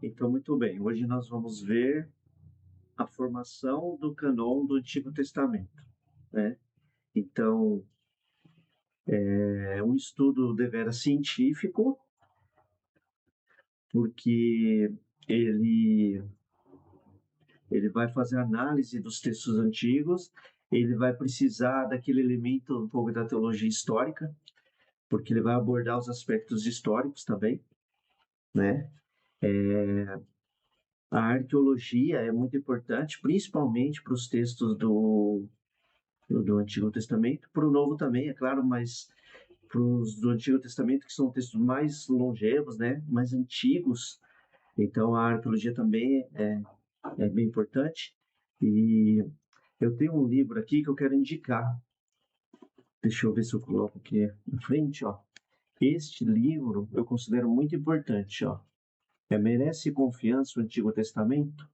Então, muito bem. Hoje nós vamos ver a formação do cânon do Antigo Testamento, né? Então, é um estudo deveras científico, porque ele ele vai fazer análise dos textos antigos, ele vai precisar daquele elemento um pouco da teologia histórica, porque ele vai abordar os aspectos históricos também, né? A arqueologia é muito importante, principalmente para os textos do Antigo Testamento, para o Novo também, é claro, mas para os do Antigo Testamento, que são textos mais longevos, né, mais antigos, então a arqueologia também é bem importante. E eu tenho um livro aqui que eu quero indicar. Deixa eu ver se eu coloco aqui na frente, ó. Este livro eu considero muito importante, ó. Merece Confiança o Antigo Testamento?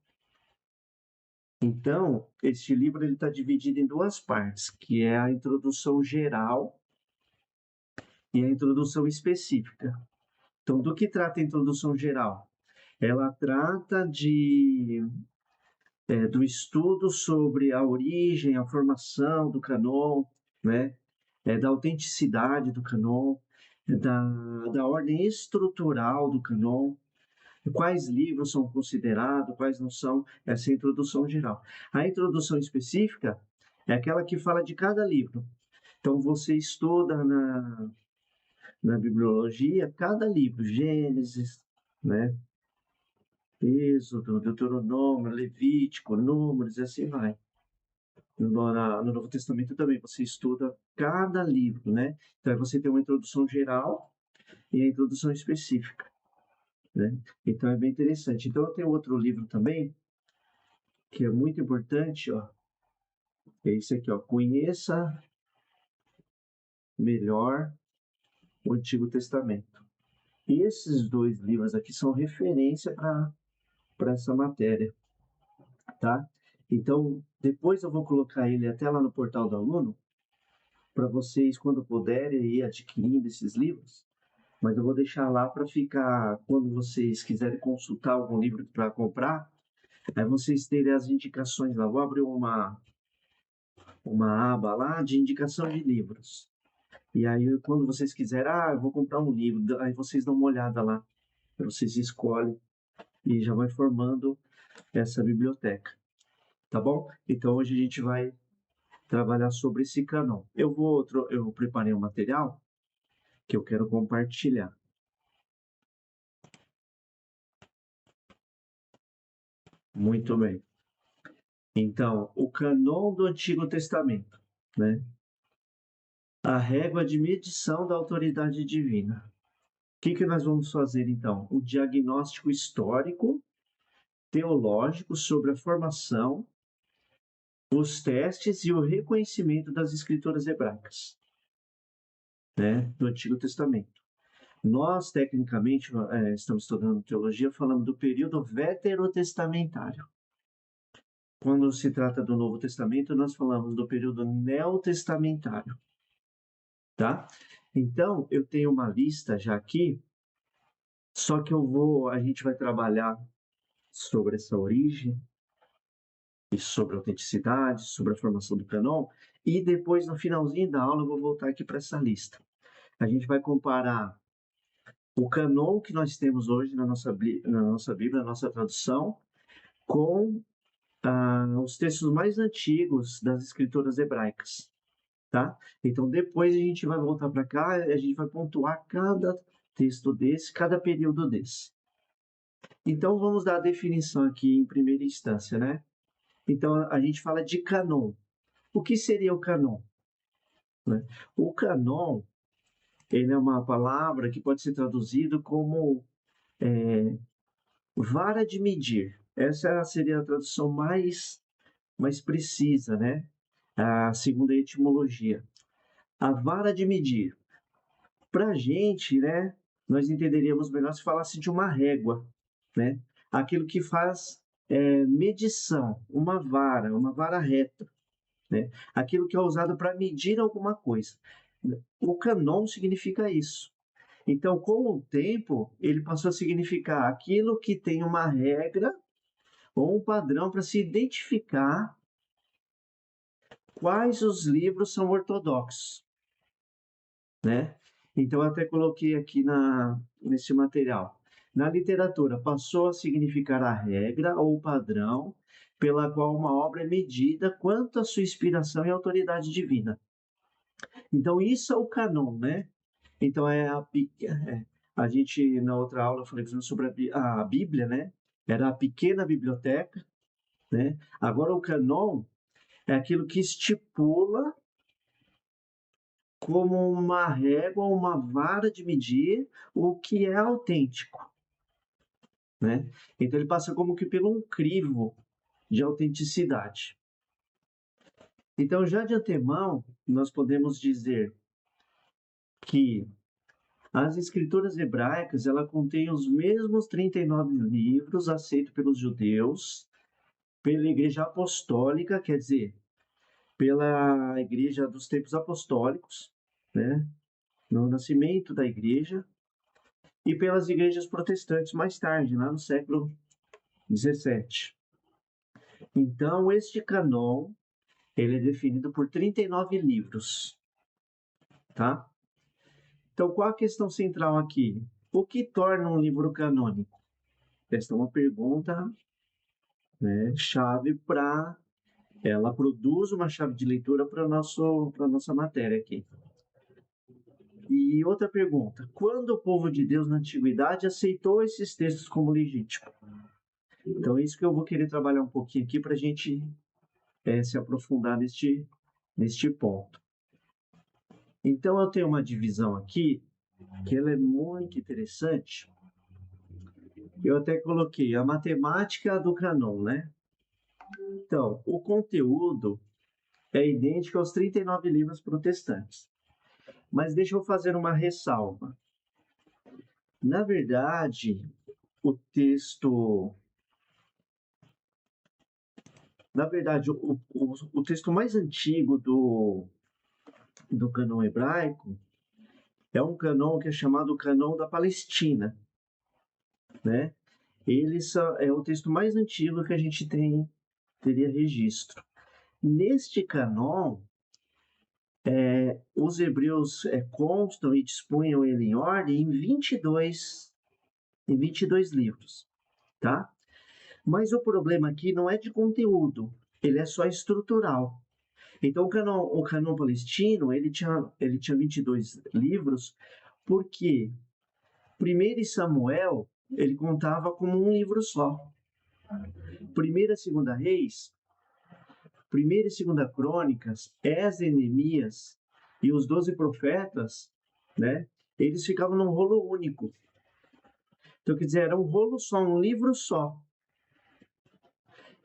Então, este livro está dividido em duas partes, que é a introdução geral e a introdução específica. Então, do que trata a introdução geral? Ela trata do estudo sobre a origem, a formação do cânon, né? Da autenticidade do cânon, da ordem estrutural do cânon, quais livros são considerados, quais não são, essa é a introdução geral. A introdução específica é aquela que fala de cada livro. Então, você estuda na bibliologia cada livro, Gênesis, né? Êxodo, Deuteronômio, Levítico, Números, e assim vai. No Novo Testamento também você estuda cada livro, né? Então você tem uma introdução geral e a introdução específica, né? Então é bem interessante. Então eu tenho outro livro também que é muito importante, ó. É esse aqui, ó. Conheça melhor o Antigo Testamento. E esses dois livros aqui são referência para essa matéria, tá? Então, depois eu vou colocar ele até lá no portal do aluno, para vocês, quando puderem, ir adquirindo esses livros. Mas eu vou deixar lá para ficar, quando vocês quiserem consultar algum livro para comprar, aí vocês terem as indicações lá. Vou abrir uma aba lá de indicação de livros. E aí, quando vocês quiserem, eu vou comprar um livro, aí vocês dão uma olhada lá, vocês escolhem e já vai formando essa biblioteca, tá bom? Então hoje a gente vai trabalhar sobre esse cânon. Eu preparei um material que eu quero compartilhar. Muito bem. Então, o cânon do Antigo Testamento, né? A régua de medição da autoridade divina. O que nós vamos fazer então? O diagnóstico histórico, teológico sobre a formação, os testes e o reconhecimento das escrituras hebraicas, né? Do Antigo Testamento. Nós, tecnicamente, estamos estudando teologia falando do período veterotestamentário. Quando se trata do Novo Testamento, nós falamos do período neotestamentário, tá? Então, eu tenho uma lista já aqui, só que a gente vai trabalhar sobre essa origem, e sobre a autenticidade, sobre a formação do cânon, e depois, no finalzinho da aula, eu vou voltar aqui para essa lista. A gente vai comparar o cânon que nós temos hoje na nossa Bíblia, na nossa tradução, com os textos mais antigos das escrituras hebraicas, tá? Então, depois a gente vai voltar para cá, a gente vai pontuar cada texto desse, cada período desse. Então, vamos dar a definição aqui em primeira instância, né? Então, a gente fala de cânon. O que seria o cânon? Né? O cânon, ele é uma palavra que pode ser traduzido como vara de medir. Essa seria a tradução mais precisa, né? A segunda etimologia. A vara de medir. Para a gente, né? Nós entenderíamos melhor se falasse de uma régua, né? Aquilo que faz medição, uma vara reta, né? Aquilo que é usado para medir alguma coisa. O cânon significa isso. Então, com o tempo, ele passou a significar aquilo que tem uma regra ou um padrão para se identificar quais os livros são ortodoxos, né? Então, eu até coloquei aqui nesse material. Na literatura, passou a significar a regra ou o padrão pela qual uma obra é medida quanto à sua inspiração e autoridade divina. Então, isso é o canon, né? Então, a gente, na outra aula, eu falei sobre a Bíblia, né? Era a pequena biblioteca, né? Agora, o canon é aquilo que estipula como uma régua, uma vara de medir o que é autêntico, né? Então, ele passa como que pelo um crivo de autenticidade. Então, já de antemão, nós podemos dizer que as escrituras hebraicas, ela contém os mesmos 39 livros aceitos pelos judeus, pela igreja apostólica, quer dizer, pela igreja dos tempos apostólicos, né, no nascimento da igreja, e pelas igrejas protestantes mais tarde, lá no século XVII. Então, este canon, ele é definido por 39 livros, tá? Então, qual a questão central aqui? O que torna um livro canônico? Esta é uma pergunta, né, chave para... Ela produz uma chave de leitura para a nossa matéria aqui. E outra pergunta: quando o povo de Deus na antiguidade aceitou esses textos como legítimos? Então, é isso que eu vou querer trabalhar um pouquinho aqui para a gente se aprofundar neste ponto. Então, eu tenho uma divisão aqui que ela é muito interessante. Eu até coloquei a matemática do canon, né? Então, o conteúdo é idêntico aos 39 livros protestantes. Mas deixa eu fazer uma ressalva. Na verdade, o texto... Na verdade, o texto mais antigo do cânon hebraico é um cânon que é chamado Cânon da Palestina, né? Ele é o texto mais antigo que a gente teria registro. Neste cânon, os hebreus constam e dispunham ele em ordem em 22 livros, tá? Mas o problema aqui não é de conteúdo, ele é só estrutural. Então, o cânon palestino, ele tinha 22 livros, porque 1 Samuel, ele contava como um livro só. 1ª e 2ª Reis, 1ª e 2ª Crônicas, Esdras e Neemias e os 12 profetas, né? Eles ficavam num rolo único. Então, quer dizer, era um rolo só, um livro só.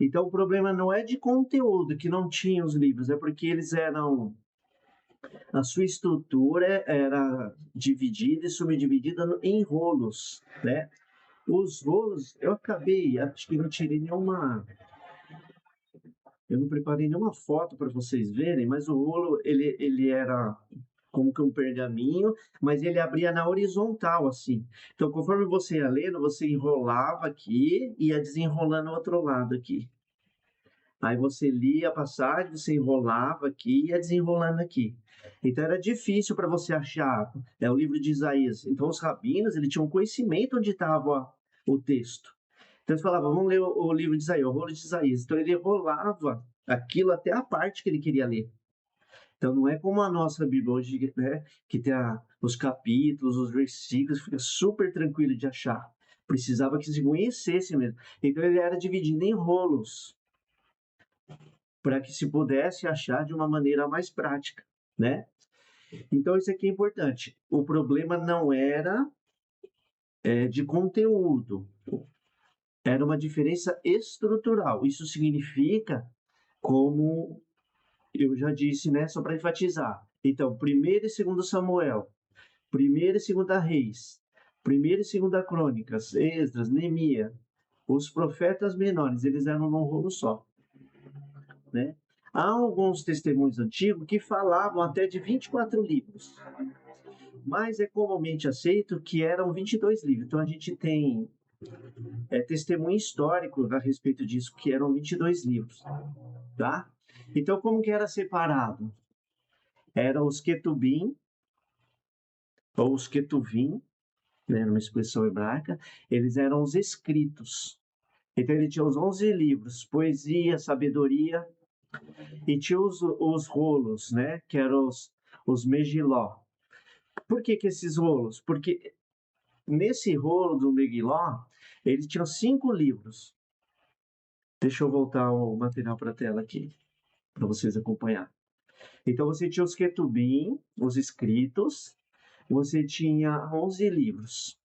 Então, o problema não é de conteúdo, que não tinha os livros, é porque eles eram... A sua estrutura era dividida e subdividida em rolos, né? Os rolos, eu acabei, acho que não tirei nenhuma... Eu não preparei nenhuma foto para vocês verem, mas o rolo, ele era como que um pergaminho, mas ele abria na horizontal, assim. Então, conforme você ia lendo, você enrolava aqui e ia desenrolando o outro lado aqui. Aí você lia a passagem, você enrolava aqui e ia desenrolando aqui. Então era difícil para você achar o livro de Isaías. Então os rabinos, eles tinham conhecimento onde estava o texto. Então eles falavam, vamos ler o livro de Isaías, o rolo de Isaías. Então ele enrolava aquilo até a parte que ele queria ler. Então não é como a nossa Bíblia hoje, né, que tem os capítulos, os versículos, fica super tranquilo de achar. Precisava que se conhecesse mesmo. Então ele era dividido em rolos, para que se pudesse achar de uma maneira mais prática, né? Então isso aqui é importante. O problema não era de conteúdo, era uma diferença estrutural. Isso significa, como eu já disse, né, só para enfatizar. Então, 1º e 2º Samuel, 1ª e 2ª Reis, 1ª e 2ª Crônicas, Esdras, Neemias, os profetas menores, eles eram num rolo só, né? Há alguns testemunhos antigos que falavam até de 24 livros. mas é comumente aceito que eram 22 livros. Então a gente tem testemunho histórico a respeito disso, que eram 22 livros, tá? Então como que era separado? Eram os Ketubim, ou os Ketuvim, né, numa expressão hebraica, eles eram os escritos. Então ele tinha os 11 livros, poesia, sabedoria, e tinha os rolos, né, que eram os Megiló. Por que esses rolos? Porque nesse rolo do Megiló, ele tinha 5 livros. Deixa eu voltar o material para a tela aqui, para vocês acompanhar. Então você tinha os Ketubim, os escritos, você tinha 11 livros.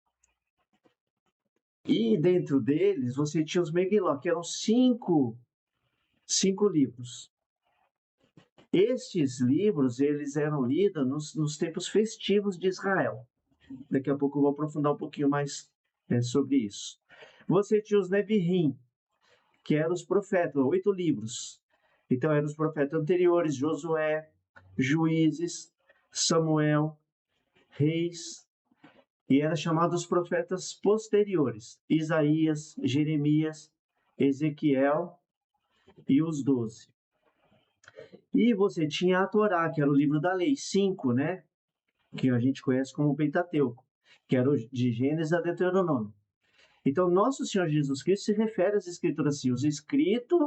E dentro deles você tinha os Megiló, que eram cinco livros. Estes livros eles eram lidos nos tempos festivos de Israel. Daqui a pouco eu vou aprofundar um pouquinho mais sobre isso. Você tinha os Neviim, que eram os profetas, 8 livros. Então eram os profetas anteriores, Josué, Juízes, Samuel, Reis, e eram chamados profetas posteriores, Isaías, Jeremias, Ezequiel e os 12. E você tinha a Torá, que era o livro da lei, 5, né? Que a gente conhece como Pentateuco, que era de Gênesis a Deuteronômio. Então, nosso Senhor Jesus Cristo se refere às escrituras assim, os escritos,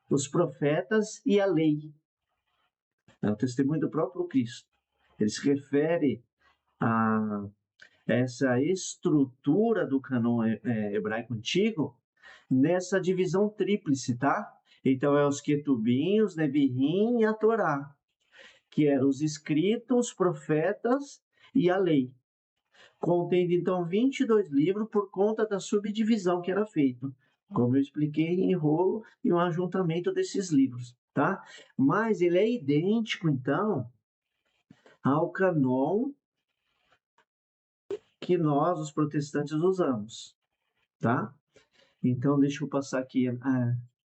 os profetas e a lei. É o testemunho do próprio Cristo. Ele se refere a essa estrutura do cânon hebraico antigo nessa divisão tríplice, tá? Então, é os Ketubim, os Neviim e a Torá, que eram os escritos, os profetas e a lei. Contendo, então, 22 livros por conta da subdivisão que era feita. Como eu expliquei, em rolo e um ajuntamento desses livros, tá? Mas ele é idêntico, então, ao cânon que nós, os protestantes, usamos, tá? Então, deixa eu passar aqui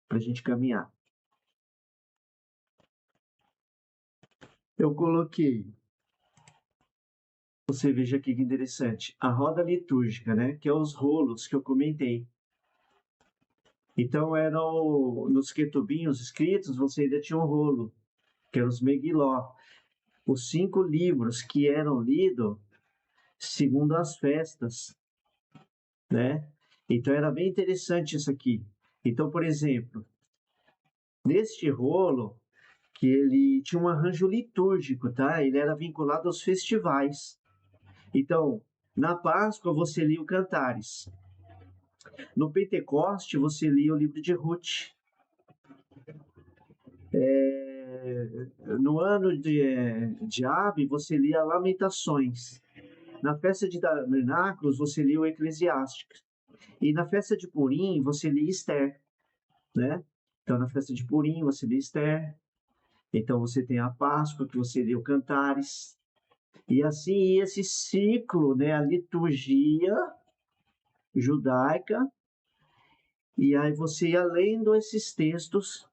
para a gente caminhar. Eu coloquei, você veja aqui que interessante, a roda litúrgica, né? Que é os rolos que eu comentei. Então, eram nos Ketubim, escritos, você ainda tinha um rolo, que eram os Megiló, os 5 livros que eram lidos segundo as festas, né? Então, era bem interessante isso aqui. Então, por exemplo, neste rolo, que ele tinha um arranjo litúrgico, tá? Ele era vinculado aos festivais. Então, na Páscoa você lia o Cantares. No Pentecoste você lia o livro de Ruth. No ano de Abe você lia Lamentações. Na festa de Tabernáculos você lia o Eclesiástico. E na festa de Purim você lia Esther, né? Então na festa de Purim você lia Esther. Então você tem a Páscoa que você lia o Cantares. E assim esse ciclo, né, a liturgia judaica, e aí você ia lendo esses textos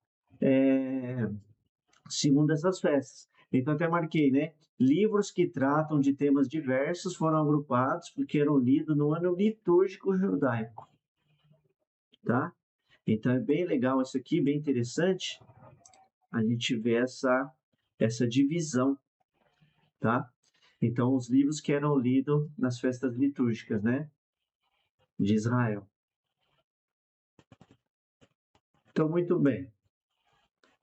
segundo essas festas. Então até marquei, né? Livros que tratam de temas diversos foram agrupados porque eram lidos no ano litúrgico judaico, tá? Então é bem legal isso aqui, bem interessante a gente ver essa divisão, tá? Então os livros que eram lidos nas festas litúrgicas, né? De Israel. Então, muito bem.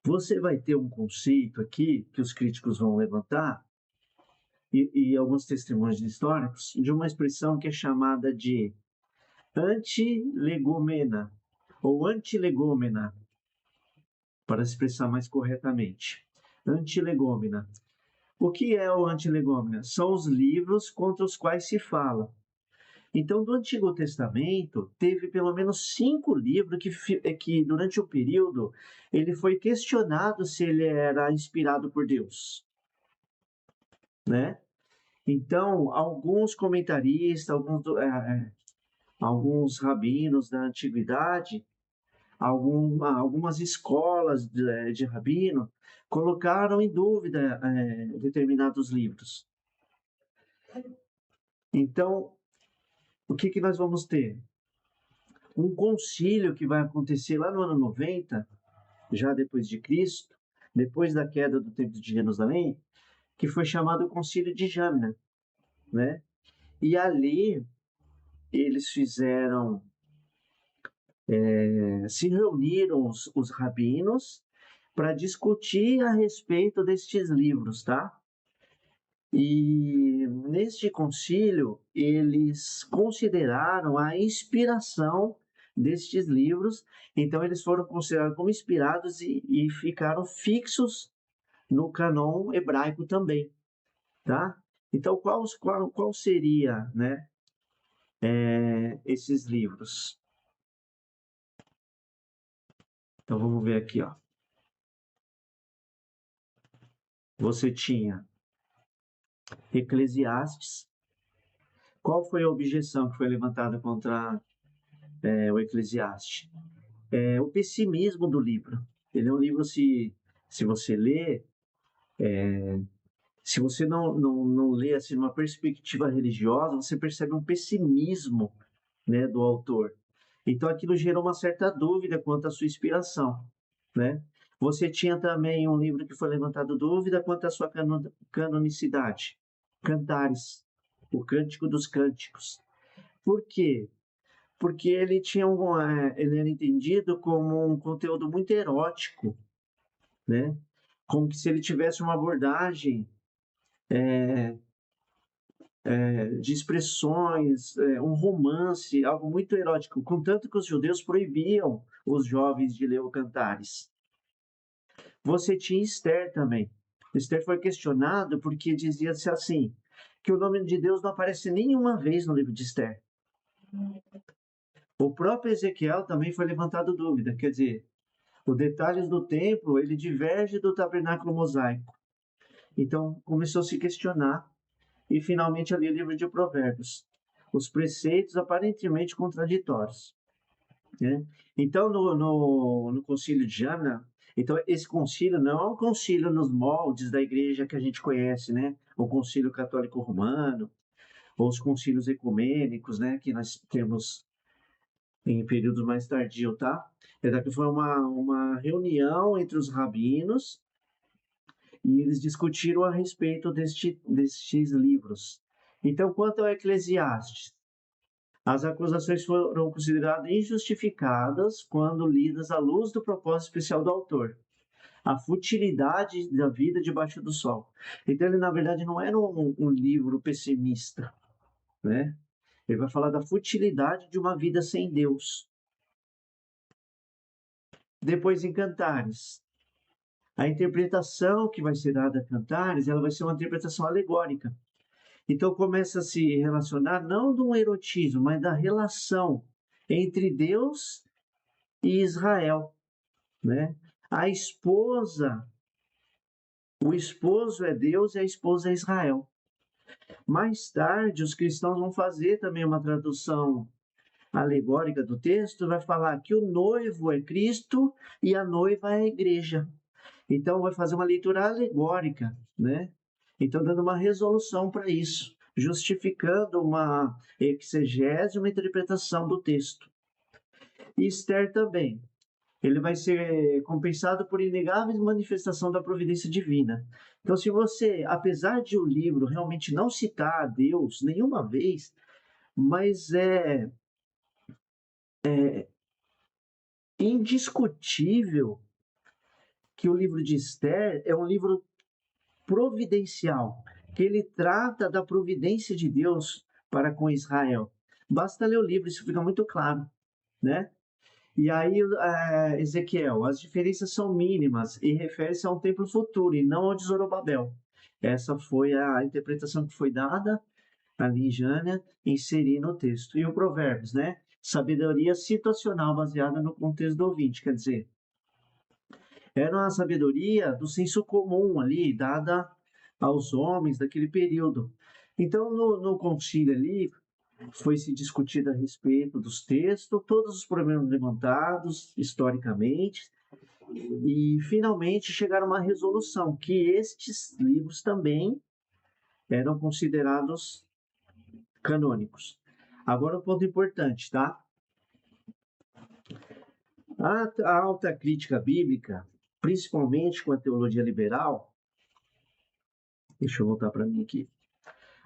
Você vai ter um conceito aqui que os críticos vão levantar e alguns testemunhos históricos de uma expressão que é chamada de antilegômena ou antilegômena, para se expressar mais corretamente. Antilegômena. O que é o antilegômena? São os livros contra os quais se fala. Então, do Antigo Testamento, teve pelo menos 5 livros que durante o período, ele foi questionado se ele era inspirado por Deus, né? Então, alguns comentaristas, alguns rabinos da antiguidade, algumas escolas de rabino, colocaram em dúvida determinados livros. Então, o que nós vamos ter? Um concílio que vai acontecer lá no ano 90, já depois de Cristo, depois da queda do Templo de Jerusalém, que foi chamado Concílio de Jâmina, né? E ali eles fizeram, se reuniram os rabinos para discutir a respeito destes livros, tá? E neste concílio, eles consideraram a inspiração destes livros, então eles foram considerados como inspirados e ficaram fixos no cânon hebraico também, tá? Então, qual seria, né, esses livros? Então, vamos ver aqui, ó. Você tinha Eclesiastes. Qual foi a objeção que foi levantada contra o Eclesiastes? O pessimismo do livro. Ele é um livro, se você lê, se você não lê assim, uma perspectiva religiosa, você percebe um pessimismo, né, do autor. Então aquilo gerou uma certa dúvida quanto à sua inspiração, né? Você tinha também um livro que foi levantado dúvida quanto à sua canonicidade, Cantares, o Cântico dos Cânticos. Por quê? Porque ele era entendido como um conteúdo muito erótico, né? Como que se ele tivesse uma abordagem de expressões, um romance, algo muito erótico, contanto que os judeus proibiam os jovens de ler o Cantares. Você tinha Esther também. Esther foi questionado porque dizia-se assim, que o nome de Deus não aparece nenhuma vez no livro de Esther. O próprio Ezequiel também foi levantado dúvida, quer dizer, os detalhes do templo, ele diverge do tabernáculo mosaico. Então, começou a se questionar e finalmente ali o livro de Provérbios. Os preceitos aparentemente contraditórios, né? Então, no concílio de Jana, então esse concílio não é um concílio nos moldes da igreja que a gente conhece, né? O concílio católico romano, ou os concílios ecumênicos, né? Que nós temos em períodos mais tardios, tá? Daqui foi uma reunião entre os rabinos e eles discutiram a respeito destes livros. Então, quanto ao Eclesiastes, as acusações foram consideradas injustificadas quando lidas à luz do propósito especial do autor, a futilidade da vida debaixo do sol. Então, ele, na verdade, não era um livro pessimista, né? Ele vai falar da futilidade de uma vida sem Deus. Depois, em Cantares, a interpretação que vai ser dada a Cantares, ela vai ser uma interpretação alegórica. Então começa a se relacionar não do erotismo, mas da relação entre Deus e Israel, né? A esposa, o esposo é Deus e a esposa é Israel. Mais tarde, os cristãos vão fazer também uma tradução alegórica do texto, vai falar que o noivo é Cristo e a noiva é a igreja. Então, vai fazer uma leitura alegórica, né? Então, dando uma resolução para isso, justificando uma exegese, uma interpretação do texto. E Esther também. Ele vai ser compensado por inegáveis manifestação da providência divina. Então, se você, apesar de o livro realmente não citar a Deus nenhuma vez, mas é indiscutível que o livro de Esther é um livro providencial, que ele trata da providência de Deus para com Israel. Basta ler o livro, isso fica muito claro, né? E aí, Ezequiel, as diferenças são mínimas e refere-se a um templo futuro e não ao de Zorobabel. Essa foi a interpretação que foi dada ali em Jânia, inserir no texto. E o Provérbios, né? Sabedoria situacional baseada no contexto do ouvinte, quer dizer, era uma sabedoria do senso comum ali, dada aos homens daquele período. Então, no concílio ali, foi se discutido a respeito dos textos, todos os problemas levantados historicamente, e finalmente chegaram a uma resolução que estes livros também eram considerados canônicos. Agora, um ponto importante, tá? A alta crítica bíblica, principalmente com a teologia liberal, deixa eu voltar para mim aqui.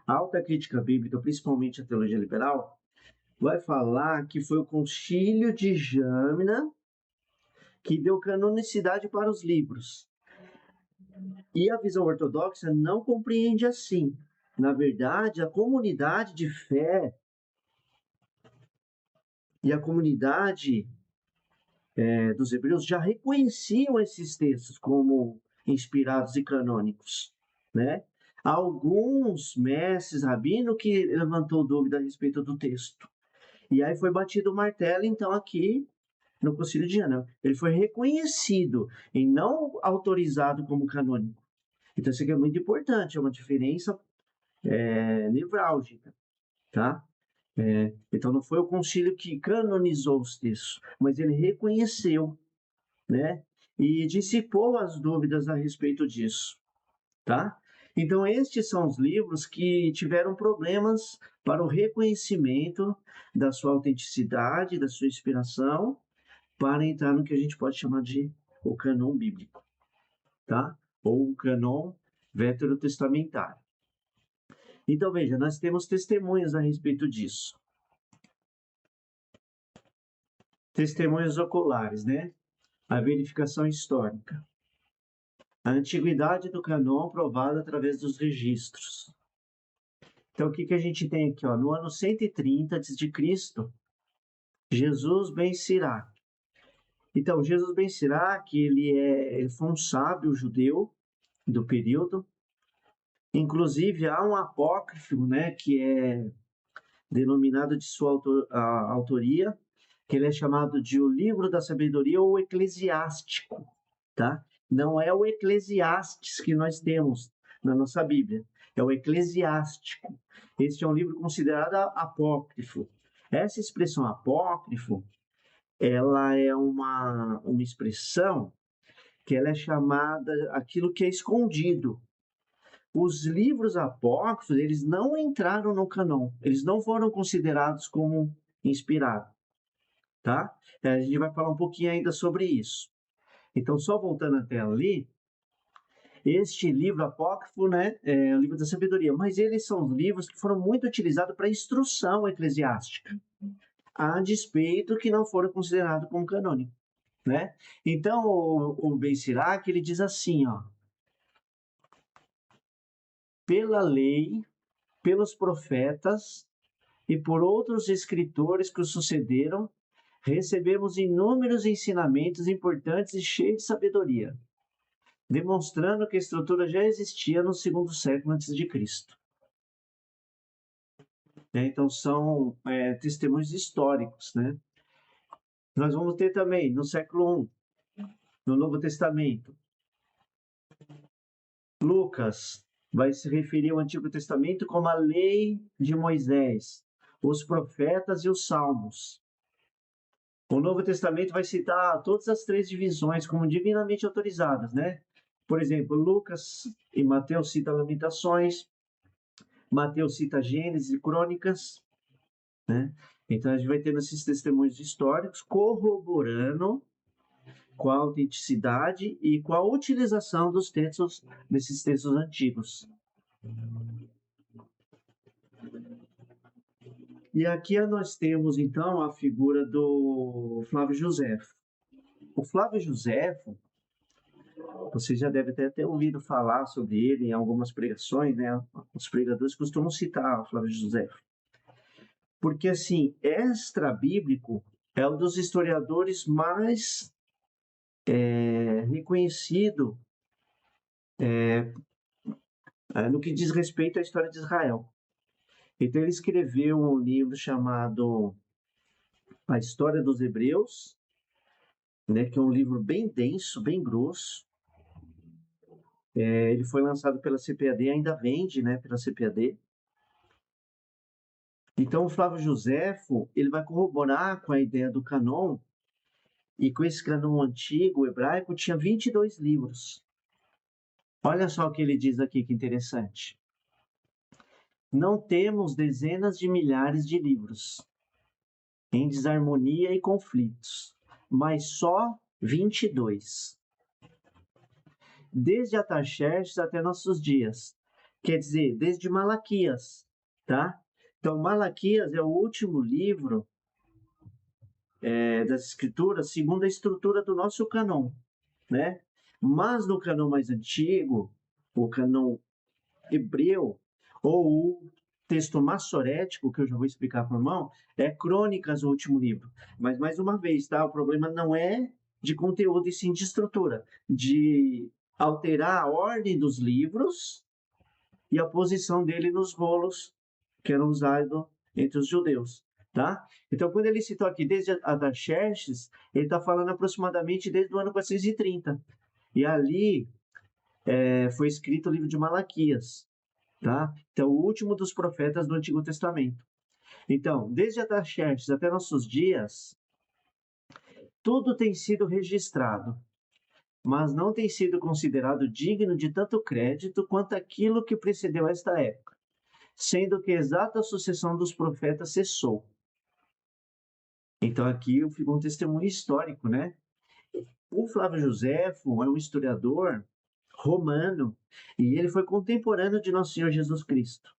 A alta crítica bíblica, principalmente a teologia liberal, vai falar que foi o concílio de Jâmina que deu canonicidade para os livros. E a visão ortodoxa não compreende assim. Na verdade, a comunidade de fé e a comunidade dos hebreus já reconheciam esses textos como inspirados e canônicos, né? Alguns mestres rabinos que levantou dúvida a respeito do texto. E aí foi batido o martelo, então, aqui no Concílio de Jâmina. Ele foi reconhecido e não autorizado como canônico. Então, isso aqui é muito importante, é uma diferença nevrálgica, tá? Então, não foi o concílio que canonizou os textos, mas ele reconheceu, né? E dissipou as dúvidas a respeito disso, tá? Então, estes são os livros que tiveram problemas para o reconhecimento da sua autenticidade, da sua inspiração, para entrar no que a gente pode chamar de o cânon bíblico, tá? Ou o cânon veterotestamentário. Então, veja, nós temos testemunhas a respeito disso. Testemunhas oculares, né? A verificação histórica. A antiguidade do cânon provada através dos registros. Então, o que a gente tem aqui? Ó? No ano 130 a.C., Jesus ben Sirac. Então, Jesus ben Sirac, ele foi um sábio judeu do período. Inclusive, há um apócrifo, né, que é denominado de sua autoria, que ele é chamado de o Livro da Sabedoria ou Eclesiástico, tá? Não é o Eclesiastes que nós temos na nossa Bíblia, é o Eclesiástico. Este é um livro considerado apócrifo. Essa expressão apócrifo, ela é uma expressão que ela é chamada aquilo que é escondido. Os livros apócrifos, eles não entraram no cânon, eles não foram considerados como inspirados, tá? A gente vai falar um pouquinho ainda sobre isso. Então, só voltando até ali, este livro apócrifo, né, é o livro da sabedoria, mas eles são livros que foram muito utilizados para instrução eclesiástica, a despeito que não foram considerados como canônicos, né? Então, o Ben Sirac, ele diz assim, ó, pela lei, pelos profetas e por outros escritores que o sucederam, recebemos inúmeros ensinamentos importantes e cheios de sabedoria, demonstrando que a estrutura já existia no segundo século antes de Cristo. Então, são testemunhos históricos, né? Nós vamos ter também, no século I, no Novo Testamento, Lucas vai se referir ao Antigo Testamento como a lei de Moisés, os profetas e os salmos. O Novo Testamento vai citar todas as três divisões como divinamente autorizadas, né? Por exemplo, Lucas e Mateus citam Lamentações, Mateus cita Gênesis e Crônicas, né? Então a gente vai tendo esses testemunhos históricos corroborando com a autenticidade e com a utilização dos textos, desses textos antigos. E aqui nós temos então a figura do Flávio Josefo. O Flávio Josefo, você já deve ter ouvido falar sobre ele em algumas pregações, né? Os pregadores costumam citar o Flávio Josefo. Porque, assim, extra-bíblico é um dos historiadores mais reconhecido no que diz respeito à história de Israel. Então, ele escreveu um livro chamado A História dos Hebreus, né, que é um livro bem denso, bem grosso. Ele foi lançado pela CPAD, ainda vende, né, pela CPAD. Então, o Flávio Josefo, ele vai corroborar com a ideia do canon, e com esse canon antigo, hebraico, tinha 22 livros. Olha só o que ele diz aqui, que interessante. não temos dezenas de milhares de livros em desarmonia e conflitos, mas só 22. Desde Ataxerxes até nossos dias. Quer dizer, desde Malaquias, tá? Então, Malaquias é o último livro das Escrituras segundo a estrutura do nosso cânon, né? Mas no cânon mais antigo, o cânon hebreu, ou o texto massorético, que eu já vou explicar para o irmão, é Crônicas, o último livro. Mas, mais uma vez, tá? O problema não é de conteúdo e sim de estrutura, de alterar a ordem dos livros e a posição dele nos rolos que eram usados entre os judeus, tá? Então, quando ele citou aqui desde Ataxerxes, ele está falando aproximadamente desde o ano 430. E ali foi escrito o livro de Malaquias, tá? Então, o último dos profetas do Antigo Testamento. Então, desde Ataxerxes até nossos dias, tudo tem sido registrado, mas não tem sido considerado digno de tanto crédito quanto aquilo que precedeu esta época, sendo que a exata sucessão dos profetas cessou. Então, aqui fica um testemunho histórico, né? O Flávio Joséfo é um historiador romano e ele foi contemporâneo de Nosso Senhor Jesus Cristo,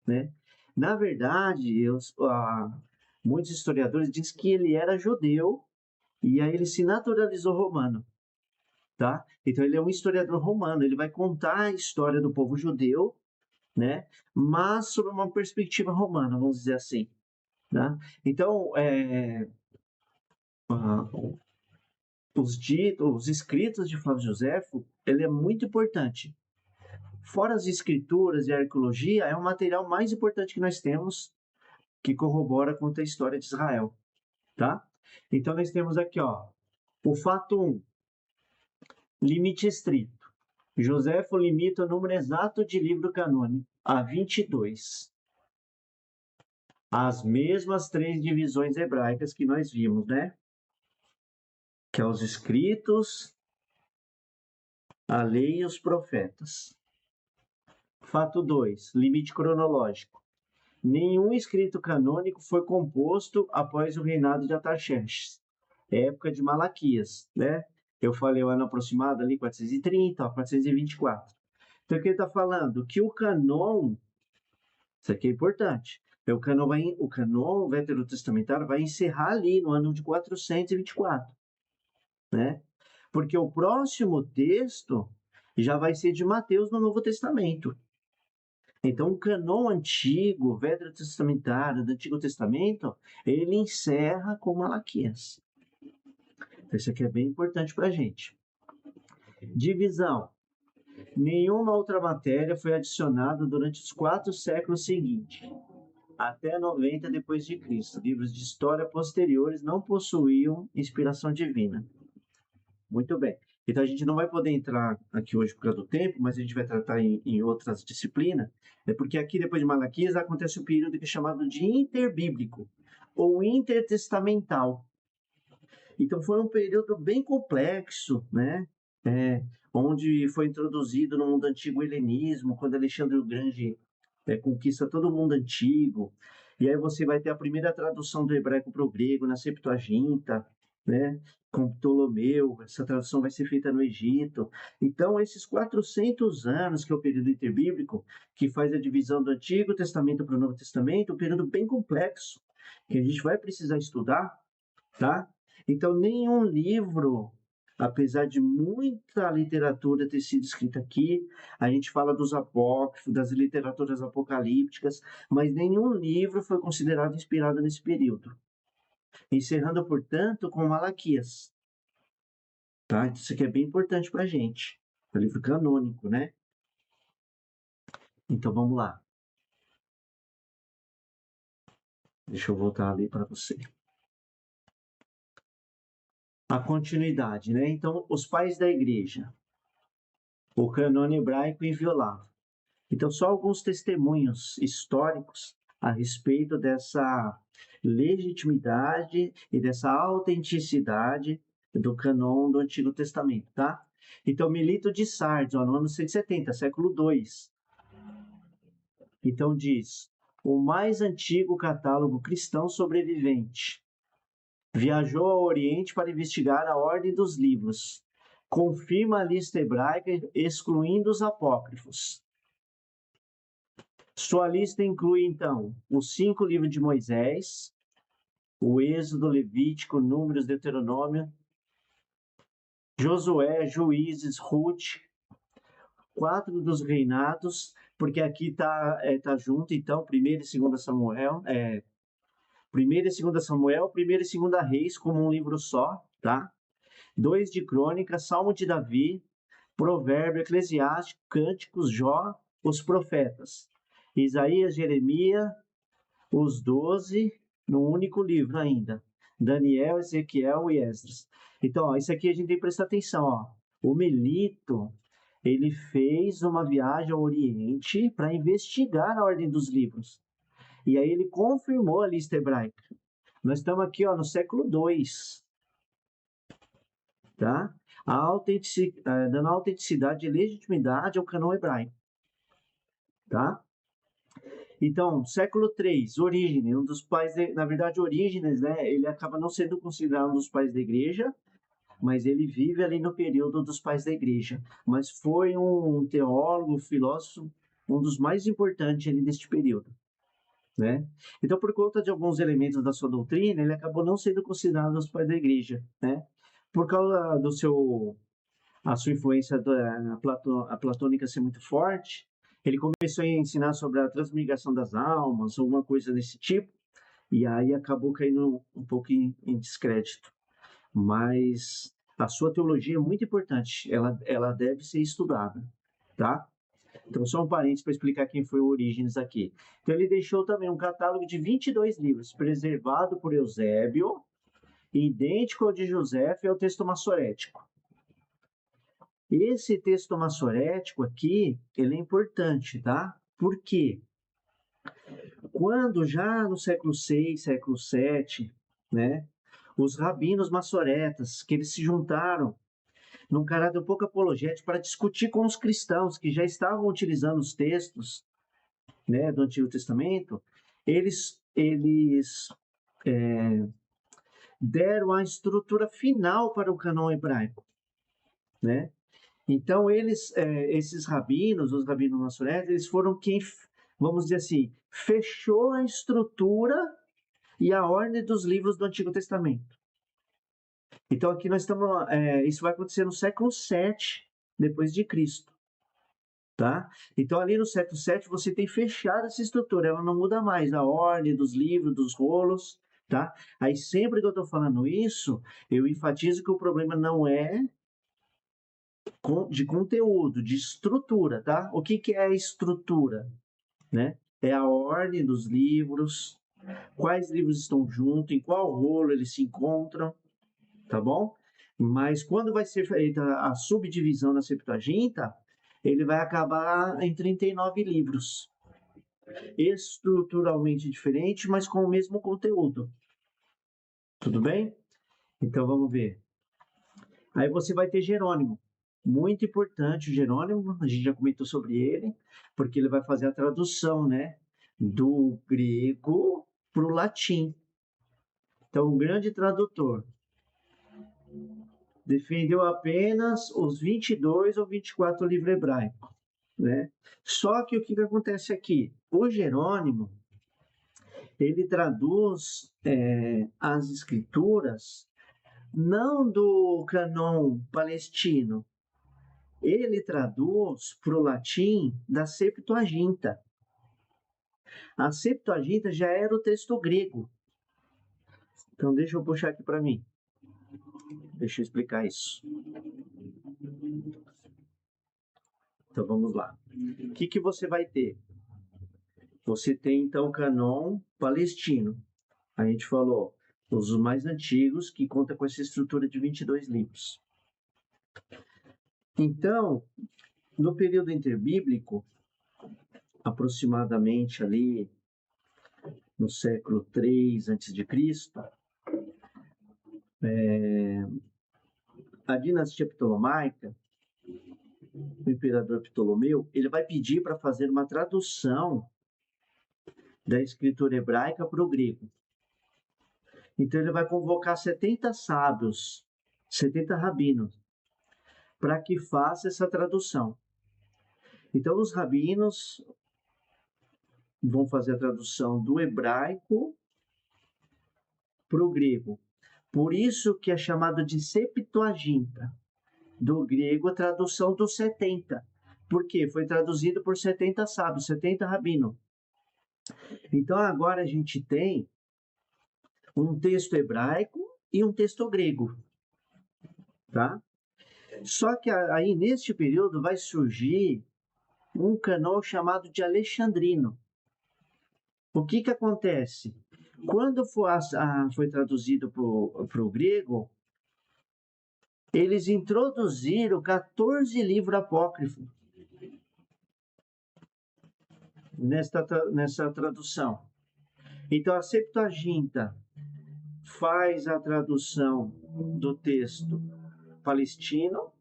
né? Na verdade, muitos historiadores dizem que ele era judeu e aí ele se naturalizou romano, tá? Então ele é um historiador romano, ele vai contar a história do povo judeu, né? Mas sob uma perspectiva romana, vamos dizer assim, tá? Então, os escritos de Flávio Joséfo, ele é muito importante. Fora as escrituras e a arqueologia, é o material mais importante que nós temos que corrobora quanto à história de Israel, tá? Então nós temos aqui, ó, o fato 1, limite estrito. Joséfo limita o número exato de livro canônico a 22. As mesmas 3 divisões hebraicas que nós vimos, né? Que é os escritos, a lei e os profetas. Fato 2, limite cronológico. Nenhum escrito canônico foi composto após o reinado de Artaxerxes, época de Malaquias, né? Eu falei o ano aproximado ali, 430, 424. Então, o que ele está falando? Que o canon, isso aqui é importante, o canon veterotestamentário vai encerrar ali no ano de 424, né? Porque o próximo texto já vai ser de Mateus no Novo Testamento. Então, o canon antigo, veterotestamentário, do Antigo Testamento, ele encerra com Malaquias. Então, isso aqui é bem importante para a gente. Divisão. Nenhuma outra matéria foi adicionada durante os 4 séculos seguintes, até 90 depois de Cristo. Livros de história posteriores não possuíam inspiração divina. Muito bem. Então a gente não vai poder entrar aqui hoje por causa do tempo, mas a gente vai tratar em outras disciplinas, porque aqui depois de Malaquias acontece o período que é chamado de interbíblico ou intertestamental. Então foi um período bem complexo, né? Onde foi introduzido no mundo antigo o helenismo, quando Alexandre o Grande conquista todo o mundo antigo. E aí você vai ter a primeira tradução do hebraico para o grego na Septuaginta, né? Com Ptolomeu, essa tradução vai ser feita no Egito. Então, esses 400 anos, que é o período interbíblico, que faz a divisão do Antigo Testamento para o Novo Testamento, um período bem complexo, que a gente vai precisar estudar, tá? Então, nenhum livro, apesar de muita literatura ter sido escrita aqui, a gente fala dos apócrifos, das literaturas apocalípticas, mas nenhum livro foi considerado inspirado nesse período. Encerrando, portanto, com Malaquias. Tá? Isso aqui é bem importante para a gente. É um livro canônico, né? Então, vamos lá. Deixa eu voltar ali para você. A continuidade, né? Então, os pais da igreja. O canônico hebraico inviolável. Então, só alguns testemunhos históricos a respeito dessa legitimidade e dessa autenticidade do cânon do Antigo Testamento, tá? Então, Milito de Sardes, no ano 170, século II. Então diz: o mais antigo catálogo cristão sobrevivente. Viajou ao Oriente para investigar a ordem dos livros. Confirma a lista hebraica, excluindo os apócrifos. Sua lista inclui, então, os 5 livros de Moisés, o Êxodo, Levítico, Números, Deuteronômio, Josué, Juízes, Ruth, 4 dos reinados, porque aqui tá junto, então, 1º e 2 Samuel, 1º e 2 Samuel, 1º e 2 Reis, como um livro só, tá? 2 de Crônicas, Salmo de Davi, Provérbio, Eclesiástico, Cânticos, Jó, os profetas. Isaías, Jeremias, os 12, num único livro ainda. Daniel, Ezequiel e Esdras. Então, ó, isso aqui a gente tem que prestar atenção, ó. O Melito, ele fez uma viagem ao Oriente para investigar a ordem dos livros. E aí ele confirmou a lista hebraica. Nós estamos aqui, ó, no século II, tá? Dando autenticidade e legitimidade ao canão hebraico, tá? Então, século III, Orígenes, um dos pais, na verdade, Orígenes, né, ele acaba não sendo considerado um dos pais da igreja, mas ele vive ali no período dos pais da igreja. Mas foi um teólogo, filósofo, um dos mais importantes ali deste período, né? Então, por conta de alguns elementos da sua doutrina, ele acabou não sendo considerado um dos pais da igreja, né? Por causa a sua influência a platônica ser muito forte, ele começou a ensinar sobre a transmigração das almas, alguma coisa desse tipo, e aí acabou caindo um pouco em descrédito. Mas a sua teologia é muito importante, ela deve ser estudada, tá? Então, só um parênteses para explicar quem foi o Orígenes aqui. Então, ele deixou também um catálogo de 22 livros, preservado por Eusébio, idêntico ao de José e ao texto massorético. Esse texto massorético aqui, ele é importante, tá? Por quê? Quando já no século VI, século VII, né, os rabinos massoretas, que eles se juntaram num caráter um pouco apologético para discutir com os cristãos que já estavam utilizando os textos, né, do Antigo Testamento, eles deram a estrutura final para o cânon hebraico, né? Então, esses rabinos, os rabinos massoretas, eles foram quem, vamos dizer assim, fechou a estrutura e a ordem dos livros do Antigo Testamento. Então, aqui nós estamos, isso vai acontecer no século VII, depois de Cristo, tá? Então, ali no século VII, você tem fechado essa estrutura, ela não muda mais, a ordem dos livros, dos rolos, tá? Aí, sempre que eu estou falando isso, eu enfatizo que o problema não é de conteúdo, de estrutura, tá? O que é a estrutura, né? É a ordem dos livros, quais livros estão juntos, em qual rolo eles se encontram, tá bom? Mas quando vai ser feita a subdivisão na Septuaginta, ele vai acabar em 39 livros, estruturalmente diferente, mas com o mesmo conteúdo. Tudo bem? Então vamos ver. Aí você vai ter Jerônimo. Muito importante o Jerônimo, a gente já comentou sobre ele, porque ele vai fazer a tradução, né, do grego para o latim. Então, um grande tradutor. Defendeu apenas os 22 ou 24 livros hebraicos, né? Só que o que acontece aqui? O Jerônimo, ele traduz as escrituras não do cânon palestino, ele traduz para o latim da Septuaginta. A Septuaginta já era o texto grego. Então, deixa eu puxar aqui para mim. Deixa eu explicar isso. Então, vamos lá. O que você vai ter? Você tem, então, o cânon palestino. A gente falou, os mais antigos, que conta com essa estrutura de 22 livros. Então, no período interbíblico, aproximadamente ali no século III a.C., a dinastia ptolomaica, o imperador Ptolomeu, ele vai pedir para fazer uma tradução da escritura hebraica para o grego. Então ele vai convocar 70 sábios, 70 rabinos, para que faça essa tradução. Então os rabinos vão fazer a tradução do hebraico para o grego. Por isso que é chamado de Septuaginta. Do grego, a tradução dos 70. Por quê? Foi traduzido por 70 sábios, 70 rabinos. Então agora a gente tem um texto hebraico e um texto grego, tá? Só que aí neste período vai surgir um cânon chamado de alexandrino. O que acontece? Quando foi traduzido para o grego, eles introduziram 14 livros apócrifos nessa tradução. Então, a Septuaginta faz a tradução do texto palestino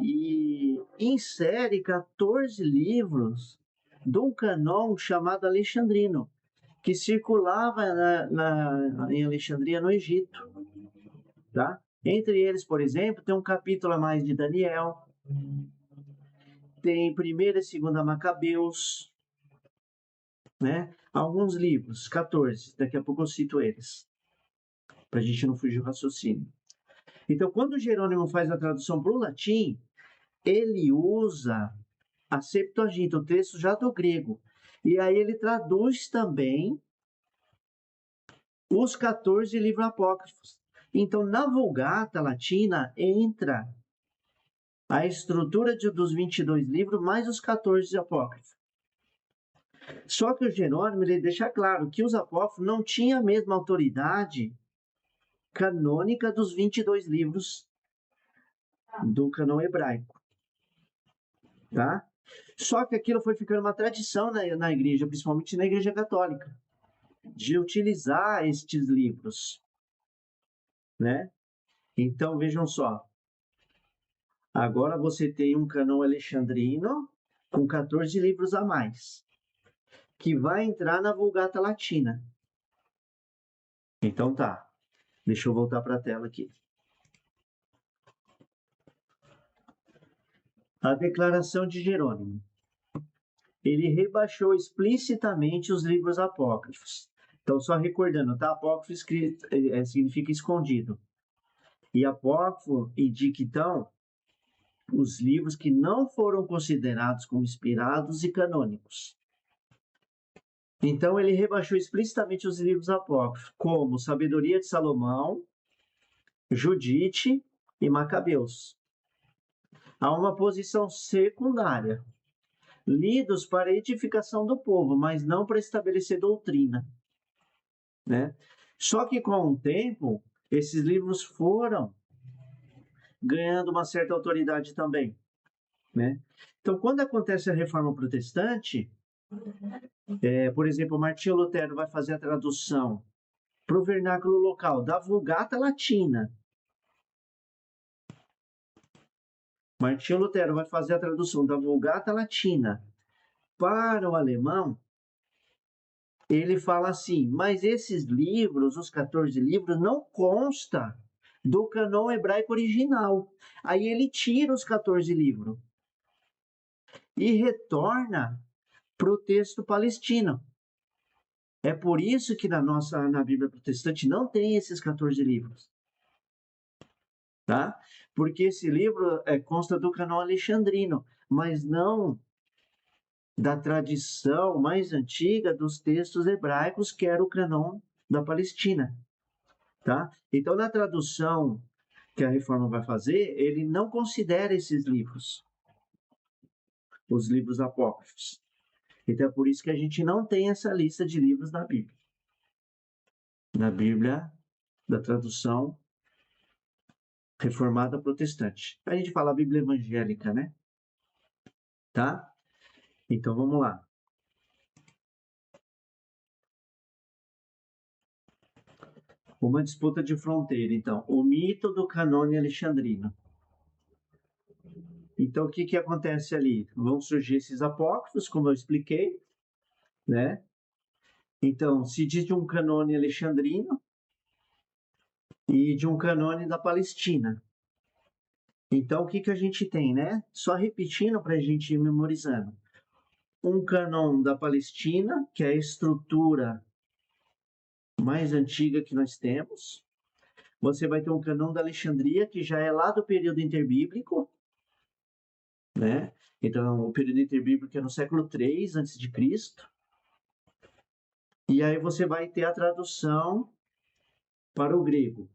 e insere 14 livros de um cânon chamado alexandrino, que circulava em Alexandria, no Egito. Tá? Entre eles, por exemplo, tem um capítulo a mais de Daniel, tem 1ª e 2ª Macabeus, né? Alguns livros, 14, daqui a pouco eu cito eles, para a gente não fugir do raciocínio. Então, quando Jerônimo faz a tradução para o latim, ele usa a Septuaginta, o texto já do grego, e aí ele traduz também os 14 livros apócrifos. Então, na Vulgata Latina entra a estrutura dos 22 livros mais os 14 apócrifos. Só que o Jerônimo ele deixa claro que os apócrifos não tinham a mesma autoridade canônica dos 22 livros do cânon hebraico. Tá? Só que aquilo foi ficando uma tradição na igreja, principalmente na igreja católica, de utilizar estes livros, né? Então, vejam só. Agora você tem um cânon alexandrino com 14 livros a mais, que vai entrar na Vulgata Latina. Então tá, deixa eu voltar para a tela aqui. A declaração de Jerônimo. Ele rebaixou explicitamente os livros apócrifos. Então, só recordando, tá? Apócrifo significa escondido. E apócrifo indica, então, os livros que não foram considerados como inspirados e canônicos. Então, ele rebaixou explicitamente os livros apócrifos, como Sabedoria de Salomão, Judite e Macabeus. Há uma posição secundária, lidos para edificação do povo, mas não para estabelecer doutrina, né? Só que com o tempo, esses livros foram ganhando uma certa autoridade também, né? Então, quando acontece a Reforma Protestante, por exemplo, Martinho Lutero vai fazer a tradução para o vernáculo local da Vulgata Latina. Martinho Lutero vai fazer a tradução da Vulgata Latina para o alemão. Ele fala assim, mas esses livros, os 14 livros, não consta do cânon hebraico original. Aí ele tira os 14 livros e retorna para o texto palestino. É por isso que na Bíblia protestante não tem esses 14 livros. Tá? Porque esse livro consta do cânon alexandrino, mas não da tradição mais antiga dos textos hebraicos, que era o cânon da Palestina. Tá? Então, na tradução que a Reforma vai fazer, ele não considera esses livros, os livros apócrifos. Então, é por isso que a gente não tem essa lista de livros na Bíblia. Na Bíblia, da tradução reformada protestante. A gente fala Bíblia evangélica, né? Tá? Então, vamos lá. Uma disputa de fronteira, então. O mito do cânone alexandrino. Então, o que acontece ali? Vão surgir esses apócrifos, como eu expliquei, né? Então, se diz de um cânone alexandrino e de um cânone da Palestina. Então, o que que a gente tem, né? Só repetindo para a gente ir memorizando. Um cânon da Palestina, que é a estrutura mais antiga que nós temos. Você vai ter um cânon da Alexandria, que já é lá do período interbíblico, né? Então, o período interbíblico é no século III a.C. E aí você vai ter a tradução para o grego.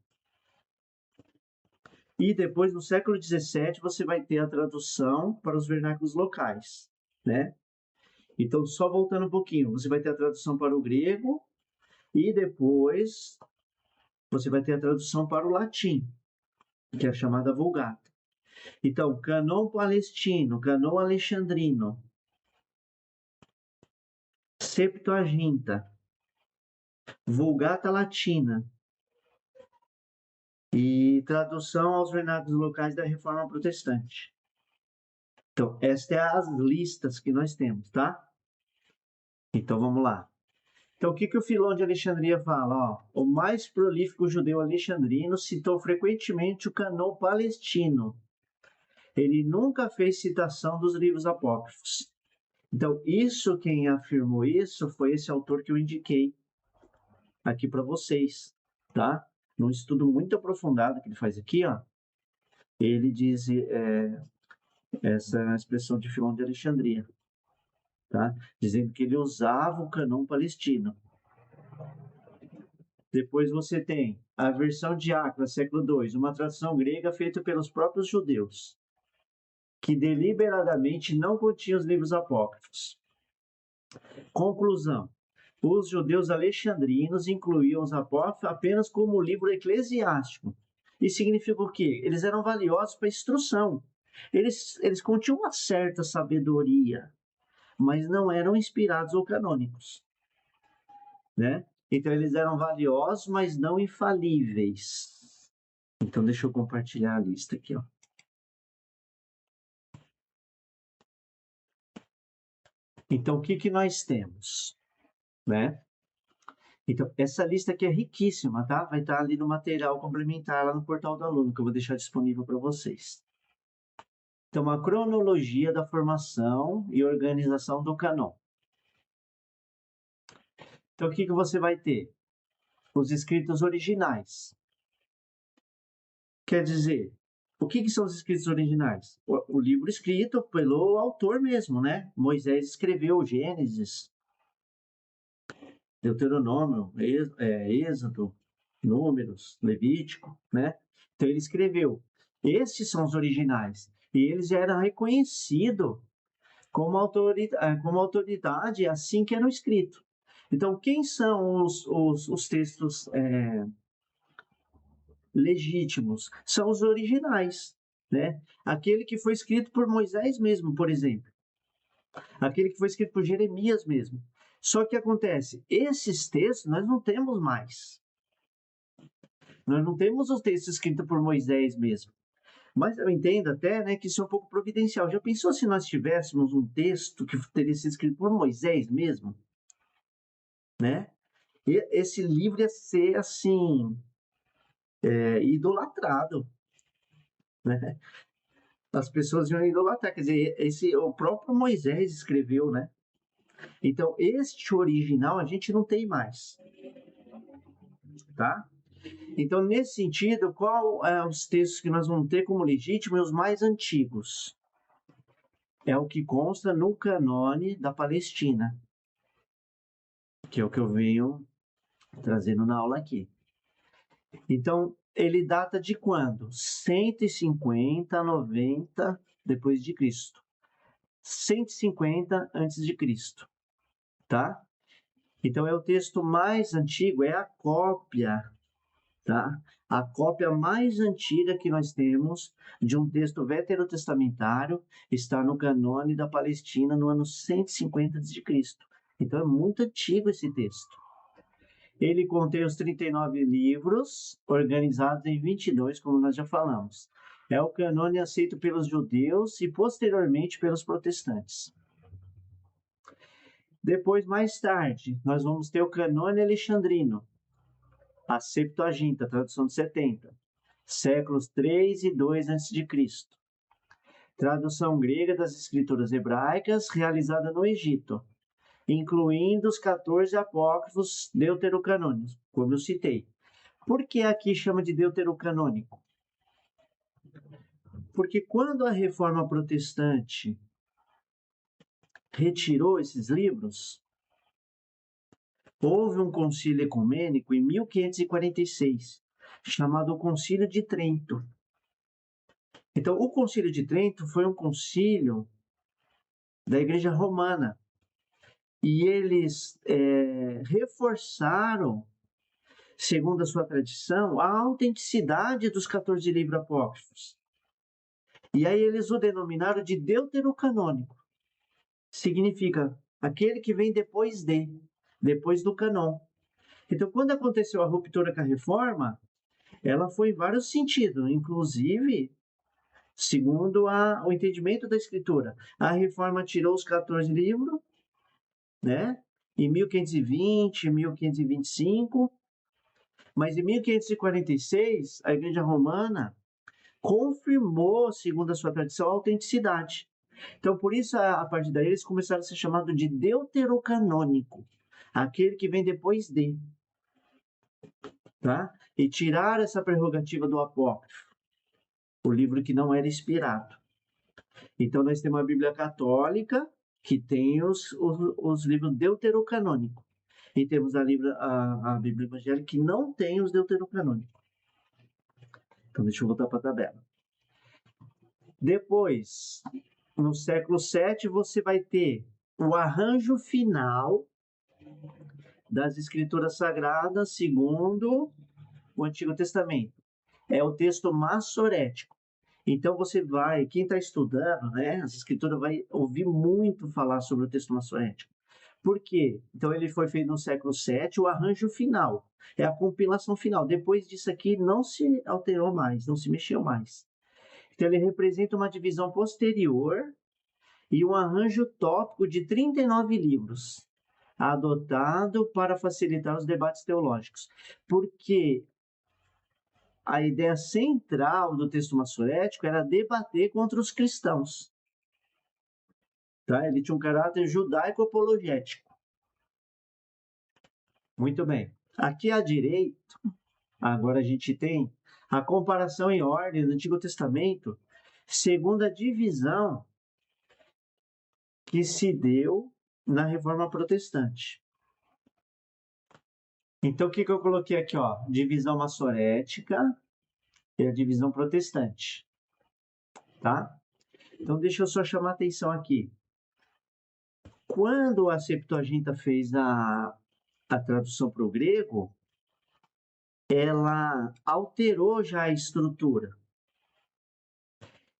E depois, no século XVII, você vai ter a tradução para os vernáculos locais, né? Então, só voltando um pouquinho, você vai ter a tradução para o grego e depois você vai ter a tradução para o latim, que é a chamada Vulgata. Então, cânon palestino, cânon alexandrino, Septuaginta, Vulgata latina e tradução aos vernáculos locais da Reforma Protestante. Então, estas são as listas que nós temos, tá? Então, vamos lá. Então, o que o Filon de Alexandria fala? Ó, o mais prolífico judeu alexandrino citou frequentemente o cânon palestino. Ele nunca fez citação dos livros apócrifos. Então, quem afirmou isso foi esse autor que eu indiquei aqui para vocês, tá? Num estudo muito aprofundado que ele faz aqui, ó, ele diz essa expressão de Filon de Alexandria, tá? Dizendo que ele usava o cânon palestino. Depois você tem a versão de Acra, século II, uma tradução grega feita pelos próprios judeus, que deliberadamente não continha os livros apócrifos. Conclusão: os judeus alexandrinos incluíam os apócrifos apenas como livro eclesiástico. Isso significa o quê? Eles eram valiosos para instrução. Eles continham uma certa sabedoria, mas não eram inspirados ou canônicos, né? Então eles eram valiosos, mas não infalíveis. Então deixa eu compartilhar a lista aqui, ó. Então o que nós temos, né? Então, essa lista aqui é riquíssima, tá? Vai estar ali no material complementar, lá no portal do aluno, que eu vou deixar disponível para vocês. Então, a cronologia da formação e organização do cânon. Então, o que você vai ter? Os escritos originais. Quer dizer, o que são os escritos originais? O livro escrito pelo autor mesmo, né? Moisés escreveu Gênesis, Deuteronômio, Êxodo, Números, Levítico, né? Então ele escreveu. Esses são os originais. E eles eram reconhecidos como autoridade assim que eram escritos. Então, quem são os textos legítimos? São os originais, né? Aquele que foi escrito por Moisés mesmo, por exemplo. Aquele que foi escrito por Jeremias mesmo. Só que acontece, esses textos nós não temos mais. Nós não temos os textos escritos por Moisés mesmo. Mas eu entendo até, né, que isso é um pouco providencial. Já pensou se nós tivéssemos um texto que teria sido escrito por Moisés mesmo? Né? E esse livro ia ser, assim, idolatrado. Né? As pessoas iam idolatrar. Quer dizer, o próprio Moisés escreveu, né? Então, este original a gente não tem mais. Tá? Então, nesse sentido, qual é os textos que nós vamos ter como legítimos e os mais antigos? É o que consta no cânone da Palestina, que é o que eu venho trazendo na aula aqui. Então, ele data de quando? 150 a 90 depois de Cristo. 150 antes de Cristo, tá? Então, é o texto mais antigo, é a cópia, tá? A cópia mais antiga que nós temos de um texto veterotestamentário está no cânone da Palestina no ano 150 a.C. Então é muito antigo esse texto. Ele contém os 39 livros, organizados em 22, como nós já falamos. É o cânone aceito pelos judeus e posteriormente pelos protestantes. Depois, mais tarde, nós vamos ter o Canone Alexandrino, a Septuaginta, tradução de 70, séculos 3 e 2 a.C. Tradução grega das escrituras hebraicas realizada no Egito, incluindo os 14 apócrifos deuterocanônicos, como eu citei. Por que aqui chama de deuterocanônico? Porque quando a reforma protestante retirou esses livros, houve um concílio ecumênico em 1546, chamado Concílio de Trento. Então, o Concílio de Trento foi um concílio da Igreja Romana, e eles reforçaram, segundo a sua tradição, a autenticidade dos 14 livros apócrifos. E aí eles o denominaram de deuterocanônico. Significa aquele que vem depois do cânon. Então, quando aconteceu a ruptura com a reforma, ela foi em vários sentidos, inclusive, segundo o entendimento da escritura. A reforma tirou os 14 livros, né? Em 1520, 1525, mas em 1546, a Igreja Romana confirmou, segundo a sua tradição, a autenticidade. Então, por isso, a partir daí, eles começaram a ser chamados de deuterocanônico, aquele que vem depois de. Tá? E tirar essa prerrogativa do apócrifo, o livro que não era inspirado. Então, nós temos a Bíblia Católica, que tem os livros deuterocanônicos. E temos a Bíblia Evangélica, que não tem os deuterocanônicos. Então, deixa eu voltar para a tabela. Depois, no século VII, você vai ter o arranjo final das Escrituras Sagradas segundo o Antigo Testamento. É o texto massorético. Então você vai, quem está estudando, né, as Escrituras vai ouvir muito falar sobre o texto massorético. Por quê? Então ele foi feito no século VII, o arranjo final, é a compilação final. Depois disso aqui não se alterou mais, não se mexeu mais. Então ele representa uma divisão posterior e um arranjo tópico de 39 livros, adotado para facilitar os debates teológicos. Porque a ideia central do texto massorético era debater contra os cristãos. Tá? Ele tinha um caráter judaico-apologético. Muito bem. Aqui à direita, agora a gente tem a comparação em ordem do Antigo Testamento, segundo a divisão que se deu na Reforma Protestante. Então, o que eu coloquei aqui? Ó? Divisão massorética e a divisão protestante. Tá? Então, deixa eu só chamar a atenção aqui. Quando a Septuaginta fez a tradução para o grego, ela alterou já a estrutura.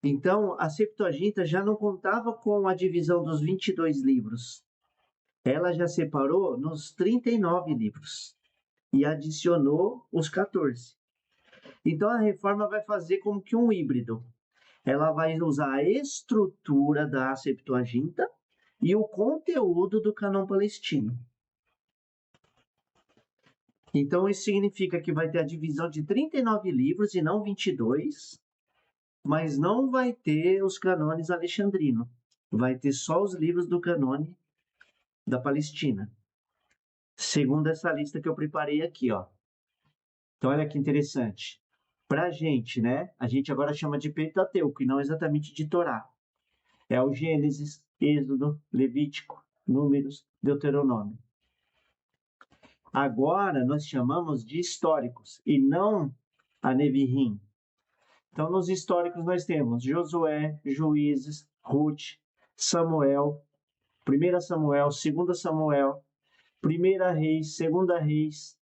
Então, a Septuaginta já não contava com a divisão dos 22 livros. Ela já separou nos 39 livros e adicionou os 14. Então, a reforma vai fazer como que um híbrido. Ela vai usar a estrutura da Septuaginta e o conteúdo do cânon palestino. Então, isso significa que vai ter a divisão de 39 livros e não 22, mas não vai ter os canones alexandrinos. Vai ter só os livros do canone da Palestina, segundo essa lista que eu preparei aqui, ó. Então, olha que interessante. Para a gente, né? A gente agora chama de Pentateuco e não exatamente de Torá. É o Gênesis, Êxodo, Levítico, Números, Deuteronômio. Agora nós chamamos de históricos e não a Neviim. Então, nos históricos nós temos Josué, Juízes, Ruth, Samuel, 1 Samuel, 2 Samuel, 1 Reis, 2 Reis,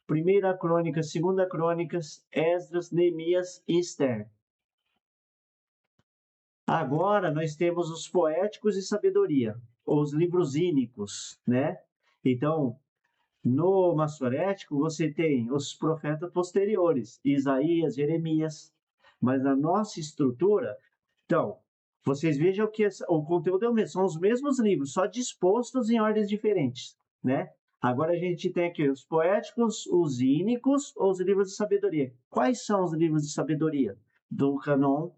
1 Crônicas, 2 Crônicas, Esdras, Neemias e Esther. Agora nós temos os poéticos e sabedoria, ou os livros ínicos, né? Então, no massorético você tem os profetas posteriores, Isaías, Jeremias, mas na nossa estrutura, então, Vocês vejam que o conteúdo é o mesmo, são os mesmos livros, só dispostos em ordens diferentes, né? Agora a gente tem aqui os poéticos, os ínicos ou os livros de sabedoria. Quais são os livros de sabedoria do Cânon,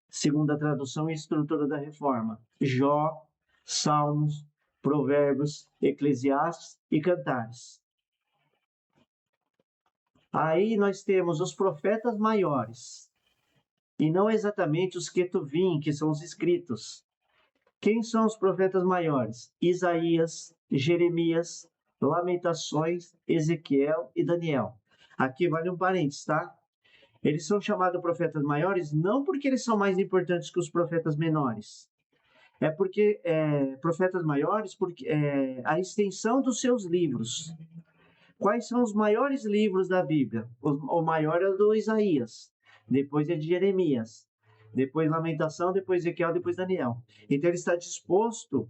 segundo a tradução e estrutura da Reforma? Jó, Salmos, Provérbios, Eclesiastes e Cantares. Aí nós temos os profetas maiores, e não exatamente os Ketuvim, que são os escritos. Quem são os profetas maiores? Isaías, Jeremias, Lamentações, Ezequiel e Daniel. Aqui vale um parênteses, tá? Eles são chamados profetas maiores não porque eles são mais importantes que os profetas menores. É porque profetas maiores, porque a extensão dos seus livros. Quais são os maiores livros da Bíblia? O maior é o do Isaías, depois é de Jeremias, depois Lamentação, depois Ezequiel, depois Daniel. Então ele está disposto,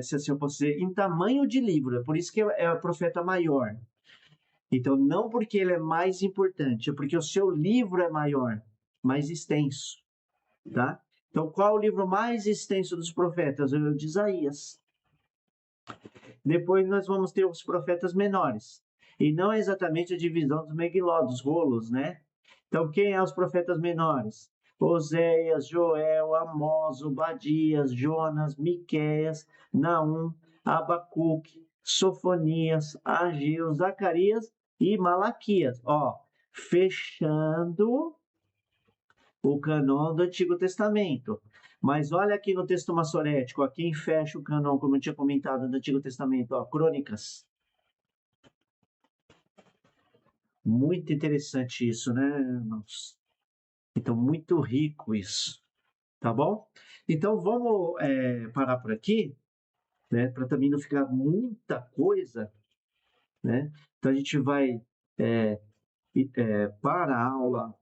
se assim eu posso dizer, em tamanho de livro, é por isso que é o profeta maior. Então não porque ele é mais importante, é porque o seu livro é maior, mais extenso, tá? Então qual o livro mais extenso dos profetas? É o de Isaías. Depois nós vamos ter os profetas menores. E não é exatamente a divisão dos Megiló, dos rolos, né? Então, quem é os profetas menores? Oséias, Joel, Amós, Obadias, Jonas, Miqueias, Naum, Abacuque, Sofonias, Ageu, Zacarias e Malaquias. Ó, fechando o cânon do Antigo Testamento. Mas olha aqui no texto massorético, ó, quem fecha o cânon, como eu tinha comentado, do Antigo Testamento, ó, Crônicas. Muito interessante isso, né, irmãos? Então, muito rico isso, tá bom? Então, vamos parar por aqui, né, para também não ficar muita coisa, né? Então, a gente vai para a aula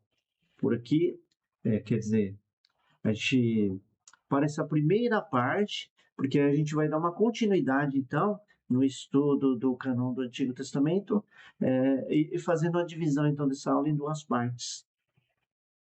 por aqui, quer dizer, a gente para essa primeira parte, porque a gente vai dar uma continuidade, então, no estudo do cânon do Antigo Testamento, e fazendo a divisão, então, dessa aula em duas partes.